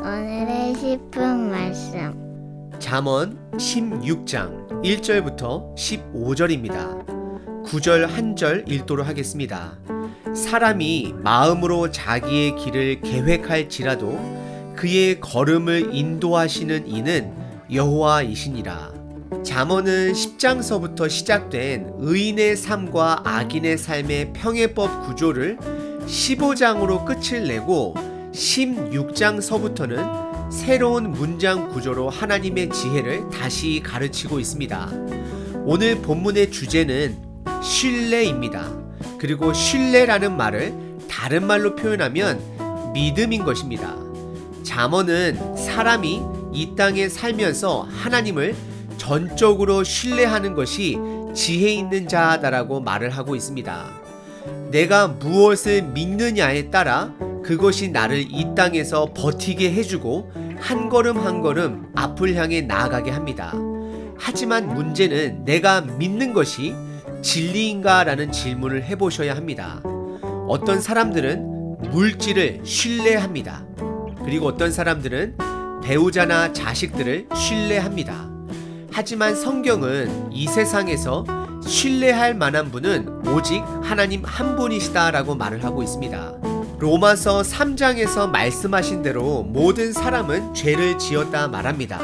오늘의 10분 말씀. 잠언 16장 1절부터 15절입니다. 9절 한 절 읽도록 하겠습니다. 사람이 마음으로 자기의 길을 계획할지라도 그의 걸음을 인도하시는 이는 여호와이시니라. 잠언은 10장서부터 시작된 의인의 삶과 악인의 삶의 평해법 구조를 15장으로 끝을 내고 16장서부터는 새로운 문장 구조로 하나님의 지혜를 다시 가르치고 있습니다. 오늘 본문의 주제는 신뢰입니다. 그리고 신뢰라는 말을 다른 말로 표현하면 믿음인 것입니다. 잠언은 사람이 이 땅에 살면서 하나님을 전적으로 신뢰하는 것이 지혜 있는 자다라고 말을 하고 있습니다. 내가 무엇을 믿느냐에 따라 그것이 나를 이 땅에서 버티게 해주고 한 걸음 한 걸음 앞을 향해 나아가게 합니다. 하지만 문제는 내가 믿는 것이 진리인가 라는 질문을 해보셔야 합니다. 어떤 사람들은 물질을 신뢰합니다. 그리고 어떤 사람들은 배우자나 자식들을 신뢰합니다. 하지만 성경은 이 세상에서 신뢰할 만한 분은 오직 하나님 한 분이시다라고 말을 하고 있습니다. 로마서 3장에서 말씀하신 대로 모든 사람은 죄를 지었다 말합니다.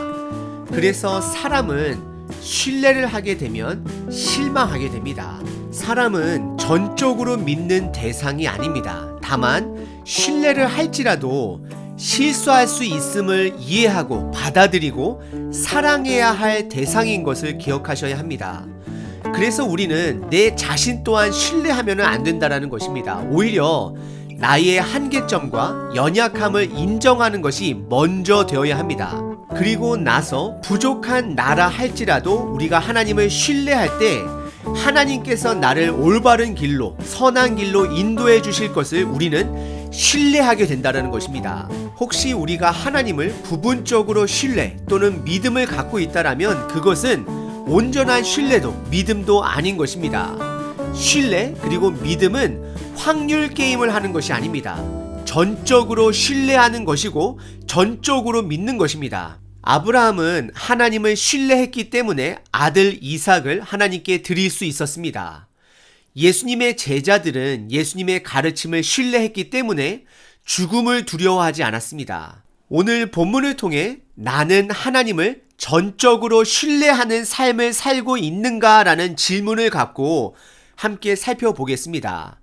그래서 사람은 신뢰를 하게 되면 실망하게 됩니다. 사람은 전적으로 믿는 대상이 아닙니다. 다만 신뢰를 할지라도 실수할 수 있음을 이해하고 받아들이고 사랑해야 할 대상인 것을 기억하셔야 합니다. 그래서 우리는 내 자신 또한 신뢰하면 안 된다는 것입니다. 오히려 나의 한계점과 연약함을 인정하는 것이 먼저 되어야 합니다. 그리고 나서 부족한 나라 할지라도 우리가 하나님을 신뢰할 때 하나님께서 나를 올바른 길로, 선한 길로 인도해 주실 것을 우리는 신뢰하게 된다는 것입니다. 혹시 우리가 하나님을 부분적으로 신뢰 또는 믿음을 갖고 있다라면 그것은 온전한 신뢰도 믿음도 아닌 것입니다. 신뢰 그리고 믿음은 확률 게임을 하는 것이 아닙니다. 전적으로 신뢰하는 것이고 전적으로 믿는 것입니다. 아브라함은 하나님을 신뢰했기 때문에 아들 이삭을 하나님께 드릴 수 있었습니다. 예수님의 제자들은 예수님의 가르침을 신뢰했기 때문에 죽음을 두려워하지 않았습니다. 오늘 본문을 통해 나는 하나님을 전적으로 신뢰하는 삶을 살고 있는가라는 질문을 갖고 함께 살펴보겠습니다.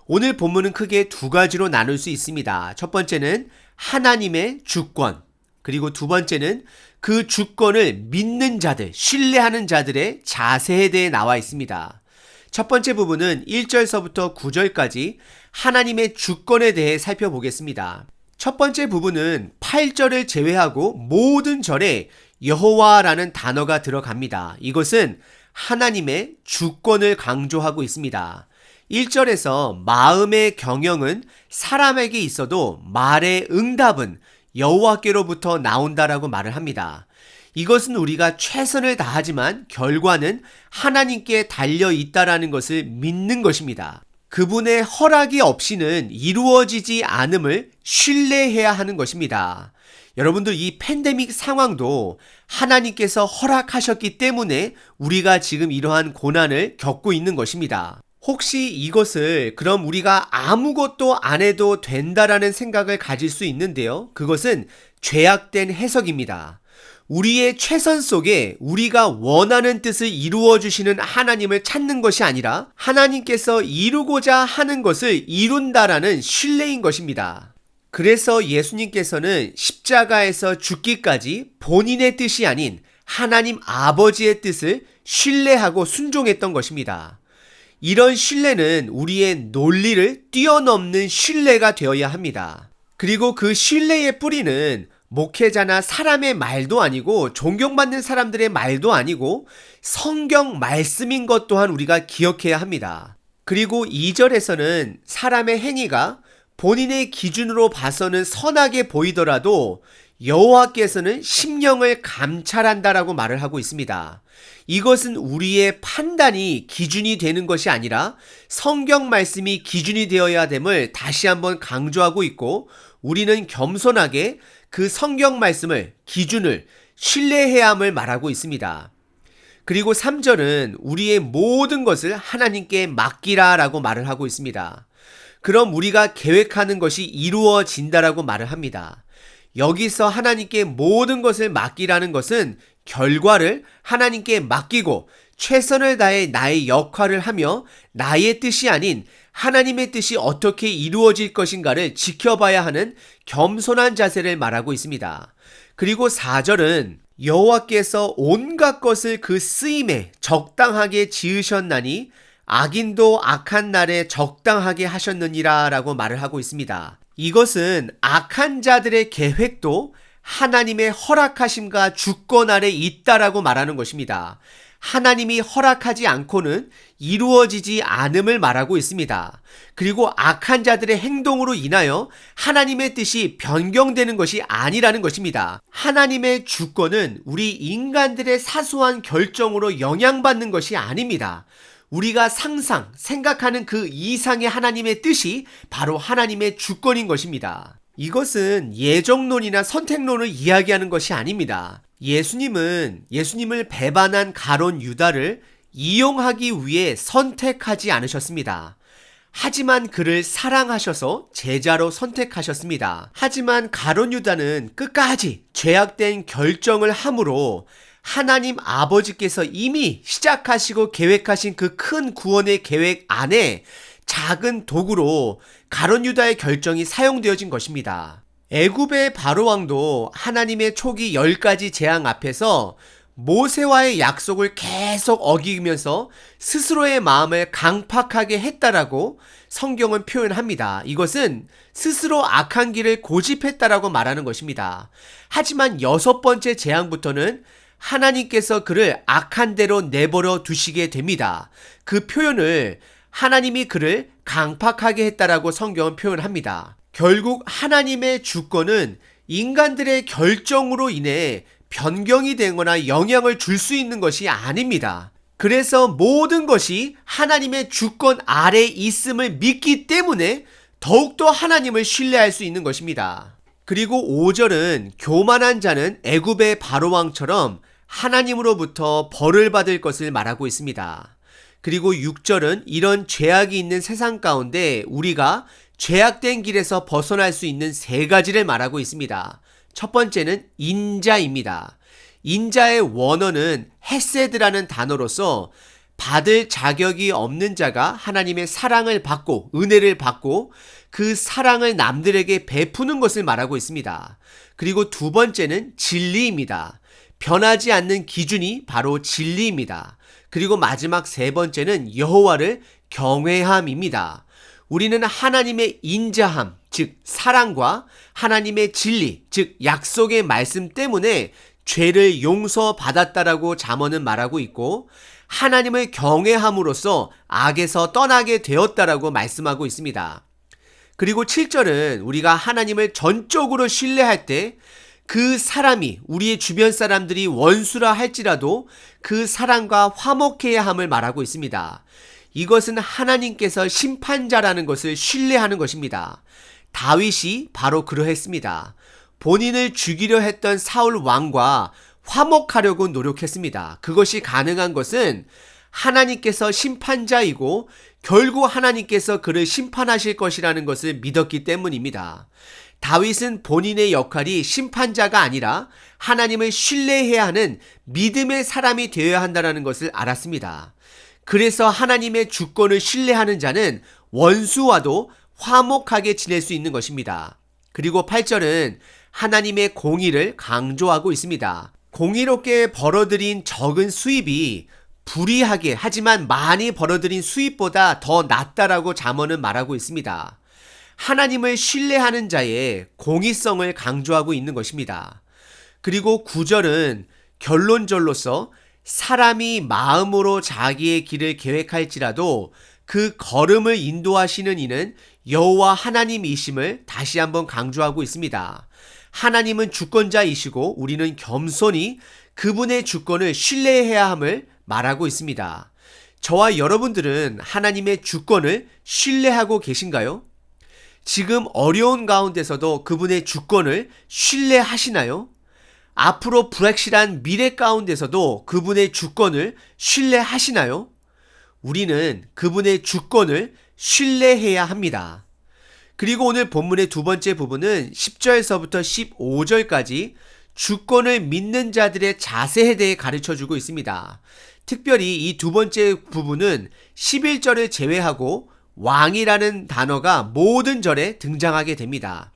오늘 본문은 크게 두 가지로 나눌 수 있습니다. 첫 번째는 하나님의 주권, 그리고 두 번째는 그 주권을 믿는 자들, 신뢰하는 자들의 자세에 대해 나와 있습니다. 첫 번째 부분은 1절서부터 9절까지 하나님의 주권에 대해 살펴보겠습니다. 첫 번째 부분은 8절을 제외하고 모든 절에 여호와라는 단어가 들어갑니다. 이것은 하나님의 주권을 강조하고 있습니다. 1절에서 마음의 경영은 사람에게 있어도 말의 응답은 여호와께로부터 나온다라고 말을 합니다. 이것은 우리가 최선을 다하지만 결과는 하나님께 달려 있다라는 것을 믿는 것입니다. 그분의 허락이 없이는 이루어지지 않음을 신뢰해야 하는 것입니다. 여러분들 이 팬데믹 상황도 하나님께서 허락하셨기 때문에 우리가 지금 이러한 고난을 겪고 있는 것입니다. 혹시 이것을 그럼 우리가 아무것도 안 해도 된다라는 생각을 가질 수 있는데요. 그것은 죄악된 해석입니다. 우리의 최선 속에 우리가 원하는 뜻을 이루어 주시는 하나님을 찾는 것이 아니라 하나님께서 이루고자 하는 것을 이룬다라는 신뢰인 것입니다. 그래서 예수님께서는 십자가에서 죽기까지 본인의 뜻이 아닌 하나님 아버지의 뜻을 신뢰하고 순종했던 것입니다. 이런 신뢰는 우리의 논리를 뛰어넘는 신뢰가 되어야 합니다. 그리고 그 신뢰의 뿌리는 목회자나 사람의 말도 아니고 존경받는 사람들의 말도 아니고 성경 말씀인 것 또한 우리가 기억해야 합니다. 그리고 2절에서는 사람의 행위가 본인의 기준으로 봐서는 선하게 보이더라도 여호와께서는 심령을 감찰한다라고 말을 하고 있습니다. 이것은 우리의 판단이 기준이 되는 것이 아니라 성경 말씀이 기준이 되어야 됨을 다시 한번 강조하고 있고, 우리는 겸손하게 그 성경 말씀을, 기준을 신뢰해야 함을 말하고 있습니다. 그리고 3절은 우리의 모든 것을 하나님께 맡기라 라고 말을 하고 있습니다. 그럼 우리가 계획하는 것이 이루어진다라고 말을 합니다. 여기서 하나님께 모든 것을 맡기라는 것은 결과를 하나님께 맡기고 최선을 다해 나의 역할을 하며 나의 뜻이 아닌 하나님의 뜻이 어떻게 이루어질 것인가를 지켜봐야 하는 겸손한 자세를 말하고 있습니다. 그리고 4절은 여호와께서 온갖 것을 그 쓰임에 적당하게 지으셨나니 악인도 악한 날에 적당하게 하셨느니라 라고 말을 하고 있습니다. 이것은 악한 자들의 계획도 하나님의 허락하심과 주권 아래 있다라고 말하는 것입니다. 하나님이 허락하지 않고는 이루어지지 않음을 말하고 있습니다. 그리고 악한 자들의 행동으로 인하여 하나님의 뜻이 변경되는 것이 아니라는 것입니다. 하나님의 주권은 우리 인간들의 사소한 결정으로 영향받는 것이 아닙니다. 우리가 생각하는 그 이상의 하나님의 뜻이 바로 하나님의 주권인 것입니다. 이것은 예정론이나 선택론을 이야기하는 것이 아닙니다. 예수님을 배반한 가룟 유다를 이용하기 위해 선택하지 않으셨습니다. 하지만 그를 사랑하셔서 제자로 선택하셨습니다. 하지만 가룟 유다는 끝까지 죄악된 결정을 함으로 하나님 아버지께서 이미 시작하시고 계획하신 그 큰 구원의 계획 안에 작은 도구로 가룟 유다의 결정이 사용되어진 것입니다. 애굽의 바로 왕도 하나님의 초기 10가지 재앙 앞에서 모세와의 약속을 계속 어기면서 스스로의 마음을 강팍하게 했다라고 성경은 표현합니다. 이것은 스스로 악한 길을 고집했다라고 말하는 것입니다. 하지만 6번째 재앙부터는 하나님께서 그를 악한 대로 내버려 두시게 됩니다. 그 표현을 하나님이 그를 강팍하게 했다라고 성경은 표현합니다. 결국 하나님의 주권은 인간들의 결정으로 인해 변경이 되거나 영향을 줄 수 있는 것이 아닙니다. 그래서 모든 것이 하나님의 주권 아래 있음을 믿기 때문에 더욱더 하나님을 신뢰할 수 있는 것입니다. 그리고 5절은 교만한 자는 애굽의 바로왕처럼 하나님으로부터 벌을 받을 것을 말하고 있습니다. 그리고 6절은 이런 죄악이 있는 세상 가운데 우리가 죄악된 길에서 벗어날 수 있는 3가지를 말하고 있습니다. 첫 번째는 인자입니다. 인자의 원어는 헤세드라는 단어로서 받을 자격이 없는 자가 하나님의 사랑을 받고 은혜를 받고 그 사랑을 남들에게 베푸는 것을 말하고 있습니다. 그리고 2번째는 진리입니다. 변하지 않는 기준이 바로 진리입니다. 그리고 마지막 3번째는 여호와를 경외함입니다. 우리는 하나님의 인자함, 즉 사랑과 하나님의 진리, 즉 약속의 말씀 때문에 죄를 용서받았다라고 잠언은 말하고 있고 하나님을 경외함으로써 악에서 떠나게 되었다라고 말씀하고 있습니다. 그리고 7절은 우리가 하나님을 전적으로 신뢰할 때 그 사람이 우리의 주변 사람들이 원수라 할지라도 그 사람과 화목해야 함을 말하고 있습니다. 이것은 하나님께서 심판자라는 것을 신뢰하는 것입니다. 다윗이 바로 그러했습니다. 본인을 죽이려 했던 사울 왕과 화목하려고 노력했습니다. 그것이 가능한 것은 하나님께서 심판자이고 결국 하나님께서 그를 심판하실 것이라는 것을 믿었기 때문입니다. 다윗은 본인의 역할이 심판자가 아니라 하나님을 신뢰해야 하는 믿음의 사람이 되어야 한다는 것을 알았습니다. 그래서 하나님의 주권을 신뢰하는 자는 원수와도 화목하게 지낼 수 있는 것입니다. 그리고 8절은 하나님의 공의를 강조하고 있습니다. 공의롭게 벌어들인 적은 수입이 불이하게 하지만 많이 벌어들인 수입보다 더 낫다라고 잠언은 말하고 있습니다. 하나님을 신뢰하는 자의 공의성을 강조하고 있는 것입니다. 그리고 9절은 결론절로서 사람이 마음으로 자기의 길을 계획할지라도 그 걸음을 인도하시는 이는 여호와 하나님이심을 다시 한번 강조하고 있습니다. 하나님은 주권자이시고 우리는 겸손히 그분의 주권을 신뢰해야 함을 말하고 있습니다. 저와 여러분들은 하나님의 주권을 신뢰하고 계신가요? 지금 어려운 가운데서도 그분의 주권을 신뢰하시나요? 앞으로 불확실한 미래 가운데서도 그분의 주권을 신뢰하시나요? 우리는 그분의 주권을 신뢰해야 합니다. 그리고 오늘 본문의 두 번째 부분은 10절서부터 15절까지 주권을 믿는 자들의 자세에 대해 가르쳐주고 있습니다. 특별히 이 두 번째 부분은 11절을 제외하고 왕이라는 단어가 모든 절에 등장하게 됩니다.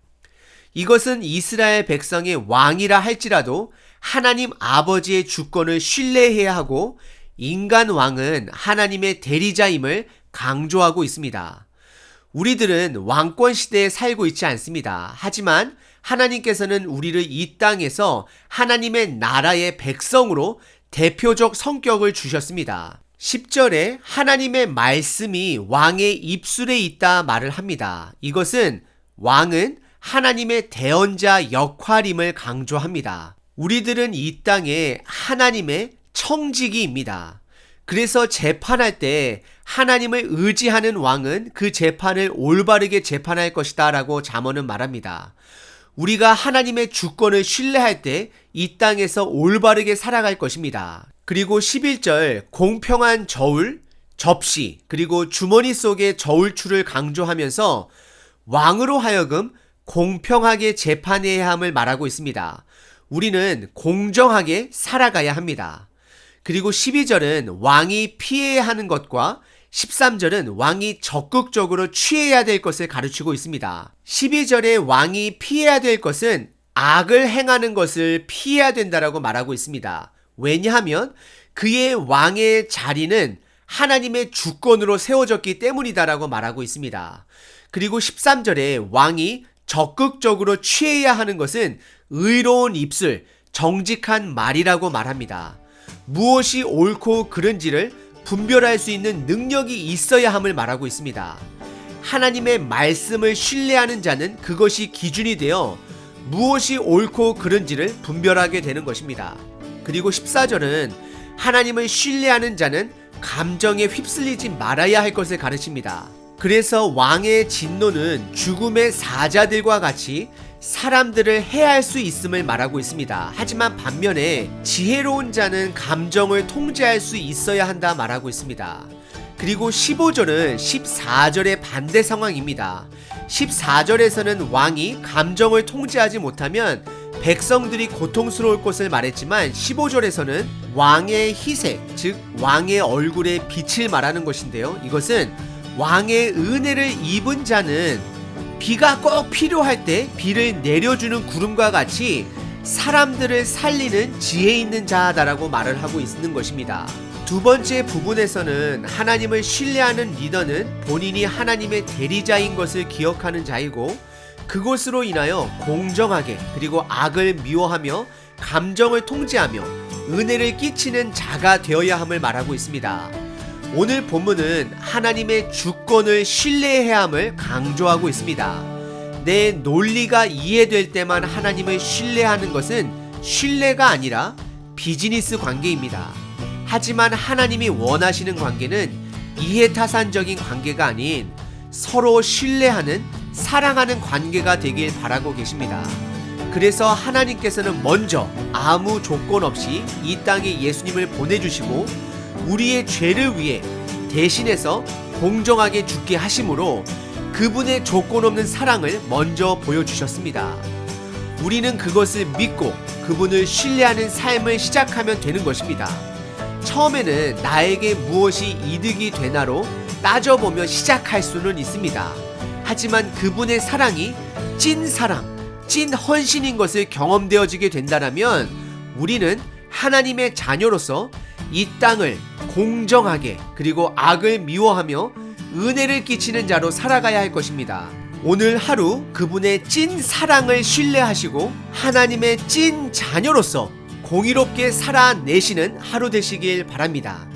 이것은 이스라엘 백성의 왕이라 할지라도 하나님 아버지의 주권을 신뢰해야 하고 인간 왕은 하나님의 대리자임을 강조하고 있습니다. 우리들은 왕권 시대에 살고 있지 않습니다. 하지만 하나님께서는 우리를 이 땅에서 하나님의 나라의 백성으로 대표적 성격을 주셨습니다. 10절에 하나님의 말씀이 왕의 입술에 있다 말을 합니다. 이것은 왕은 하나님의 대언자 역할임을 강조합니다. 우리들은 이 땅에 하나님의 청지기입니다. 그래서 재판할 때 하나님을 의지하는 왕은 그 재판을 올바르게 재판할 것이다 라고 잠언은 말합니다. 우리가 하나님의 주권을 신뢰할 때 이 땅에서 올바르게 살아갈 것입니다. 그리고 11절 공평한 저울, 접시, 그리고 주머니 속의 저울추를 강조하면서 왕으로 하여금 공평하게 재판해야 함을 말하고 있습니다. 우리는 공정하게 살아가야 합니다. 그리고 12절은 왕이 피해야 하는 것과 13절은 왕이 적극적으로 취해야 될 것을 가르치고 있습니다. 12절에 왕이 피해야 될 것은 악을 행하는 것을 피해야 된다라고 말하고 있습니다. 왜냐하면 그의 왕의 자리는 하나님의 주권으로 세워졌기 때문이다라고 말하고 있습니다. 그리고 13절에 왕이 적극적으로 취해야 하는 것은 의로운 입술, 정직한 말이라고 말합니다. 무엇이 옳고 그른지를 분별할 수 있는 능력이 있어야 함을 말하고 있습니다. 하나님의 말씀을 신뢰하는 자는 그것이 기준이 되어 무엇이 옳고 그른지를 분별하게 되는 것입니다. 그리고 14절은 하나님을 신뢰하는 자는 감정에 휩쓸리지 말아야 할 것을 가르칩니다. 그래서 왕의 진노는 죽음의 사자들과 같이 사람들을 해할 수 있음을 말하고 있습니다. 하지만 반면에 지혜로운 자는 감정을 통제할 수 있어야 한다 말하고 있습니다. 그리고 15절은 14절의 반대 상황입니다. 14절에서는 왕이 감정을 통제하지 못하면 백성들이 고통스러울 것을 말했지만 15절에서는 왕의 희색, 즉 왕의 얼굴의 빛을 말하는 것인데요. 이것은 왕의 은혜를 입은 자는 비가 꼭 필요할 때 비를 내려주는 구름과 같이 사람들을 살리는 지혜 있는 자다라고 말을 하고 있는 것입니다. 두 번째 부분에서는 하나님을 신뢰하는 리더는 본인이 하나님의 대리자인 것을 기억하는 자이고 그것으로 인하여 공정하게 그리고 악을 미워하며 감정을 통제하며 은혜를 끼치는 자가 되어야 함을 말하고 있습니다. 오늘 본문은 하나님의 주권을 신뢰해야 함을 강조하고 있습니다. 내 논리가 이해될 때만 하나님을 신뢰하는 것은 신뢰가 아니라 비즈니스 관계입니다. 하지만 하나님이 원하시는 관계는 이해타산적인 관계가 아닌 서로 신뢰하는 사랑하는 관계가 되길 바라고 계십니다. 그래서 하나님께서는 먼저 아무 조건 없이 이 땅에 예수님을 보내주시고 우리의 죄를 위해 대신해서 공정하게 죽게 하심으로 그분의 조건 없는 사랑을 먼저 보여주셨습니다. 우리는 그것을 믿고 그분을 신뢰하는 삶을 시작하면 되는 것입니다. 처음에는 나에게 무엇이 이득이 되나로 따져보며 시작할 수는 있습니다. 하지만 그분의 사랑이 찐 사랑, 찐 헌신인 것을 경험되어지게 된다면 우리는 하나님의 자녀로서 이 땅을 공정하게 그리고 악을 미워하며 은혜를 끼치는 자로 살아가야 할 것입니다. 오늘 하루 그분의 찐 사랑을 신뢰하시고 하나님의 찐 자녀로서 공의롭게 살아내시는 하루 되시길 바랍니다.